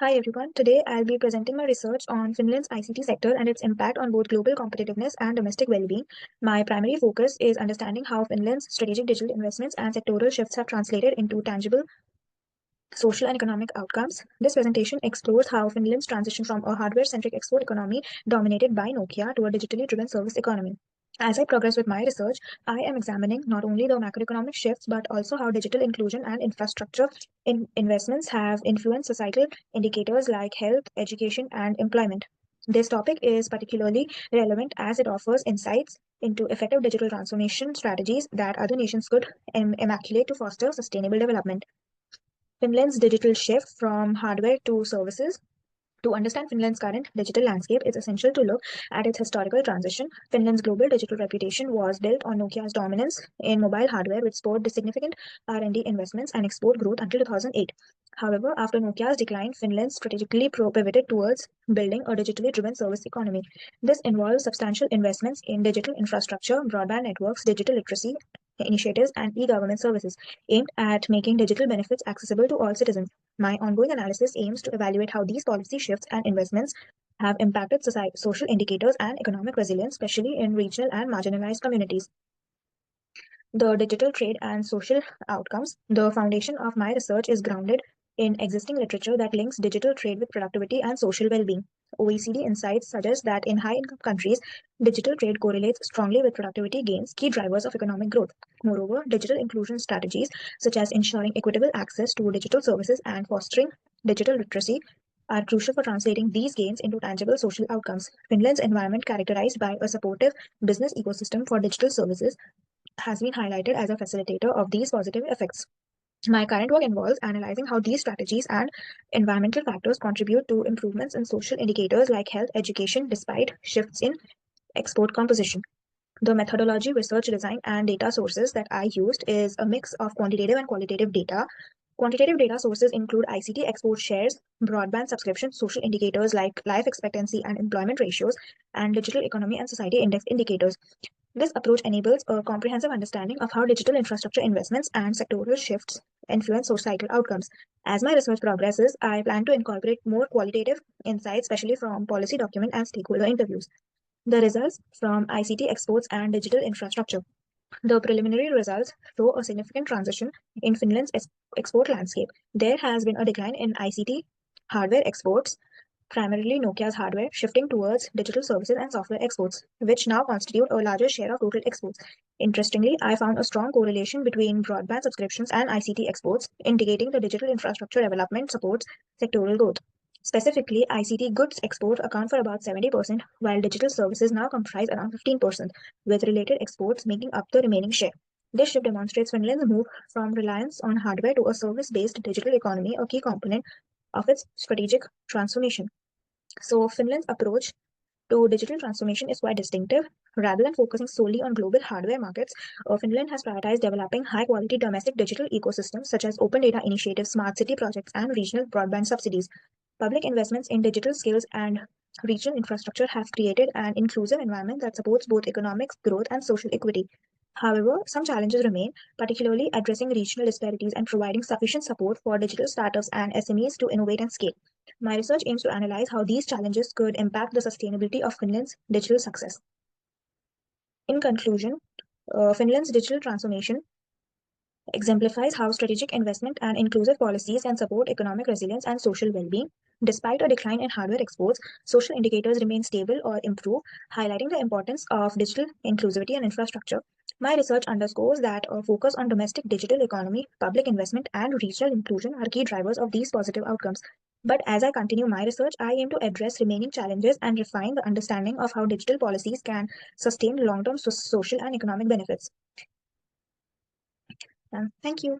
Hi everyone. Today I'll be presenting my research on Finland's ICT sector and its impact on both global competitiveness and domestic well-being. My primary focus is understanding how Finland's strategic digital investments and sectoral shifts have translated into tangible social and economic outcomes. This presentation explores how Finland's transition from a hardware-centric export economy dominated by Nokia to a digitally driven service economy. As I progress with my research, I am examining not only the macroeconomic shifts but also how digital inclusion and infrastructure investments have influenced societal indicators like health, education, and employment. This topic is particularly relevant as it offers insights into effective digital transformation strategies that other nations could emulate to foster sustainable development. Finland's digital shift from hardware to services. To understand Finland's current digital landscape, it's essential to look at its historical transition. Finland's global digital reputation was built on Nokia's dominance in mobile hardware, which spurred significant R&D investments and export growth until 2008. However, after Nokia's decline, Finland strategically pivoted towards building a digitally driven service economy. This involves substantial investments in digital infrastructure, broadband networks, digital literacy initiatives, and e-government services aimed at making digital benefits accessible to all citizens. My ongoing analysis aims to evaluate how these policy shifts and investments have impacted social indicators and economic resilience, especially in regional and marginalized communities. The digital trade and social outcomes. The foundation of my research is grounded in existing literature that links digital trade with productivity and social well-being. OECD insights suggest that in high-income countries, digital trade correlates strongly with productivity gains, key drivers of economic growth. Moreover, digital inclusion strategies, such as ensuring equitable access to digital services and fostering digital literacy, are crucial for translating these gains into tangible social outcomes. Finland's environment, characterized by a supportive business ecosystem for digital services, has been highlighted as a facilitator of these positive effects. My current work involves analyzing how these strategies and environmental factors contribute to improvements in social indicators like health, education, despite shifts in export composition. The methodology, research design, and data sources that I used is a mix of quantitative and qualitative data. Quantitative data sources include ICT export shares, broadband subscription, social indicators like life expectancy and employment ratios, and digital economy and society index indicators. This approach enables a comprehensive understanding of how digital infrastructure investments and sectoral shifts influence societal outcomes. As my research progresses, I plan to incorporate more qualitative insights, especially from policy document and stakeholder interviews. The results from ICT exports and digital infrastructure. The preliminary results show a significant transition in Finland's export landscape. There has been a decline in ICT hardware exports, primarily Nokia's hardware, shifting towards digital services and software exports, which now constitute a larger share of total exports. Interestingly, I found a strong correlation between broadband subscriptions and ICT exports, indicating the digital infrastructure development supports sectoral growth. Specifically, ICT goods export account for about 70%, while digital services now comprise around 15%, with related exports making up the remaining share. This shift demonstrates Finland's move from reliance on hardware to a service-based digital economy, a key component of its strategic transformation. So, Finland's approach to digital transformation is quite distinctive. Rather than focusing solely on global hardware markets, Finland has prioritized developing high quality domestic digital ecosystems such as open data initiatives, smart city projects, and regional broadband subsidies. Public investments in digital skills and regional infrastructure have created an inclusive environment that supports both economic growth and social equity. However, some challenges remain, particularly addressing regional disparities and providing sufficient support for digital startups and SMEs to innovate and scale. My research aims to analyze how these challenges could impact the sustainability of Finland's digital success. In conclusion, Finland's digital transformation exemplifies how strategic investment and inclusive policies can support economic resilience and social well-being. Despite a decline in hardware exports, social indicators remain stable or improve, highlighting the importance of digital inclusivity and infrastructure. My research underscores that a focus on domestic digital economy, public investment, and regional inclusion are key drivers of these positive outcomes. But as I continue my research, I aim to address remaining challenges and refine the understanding of how digital policies can sustain long-term social and economic benefits. And thank you.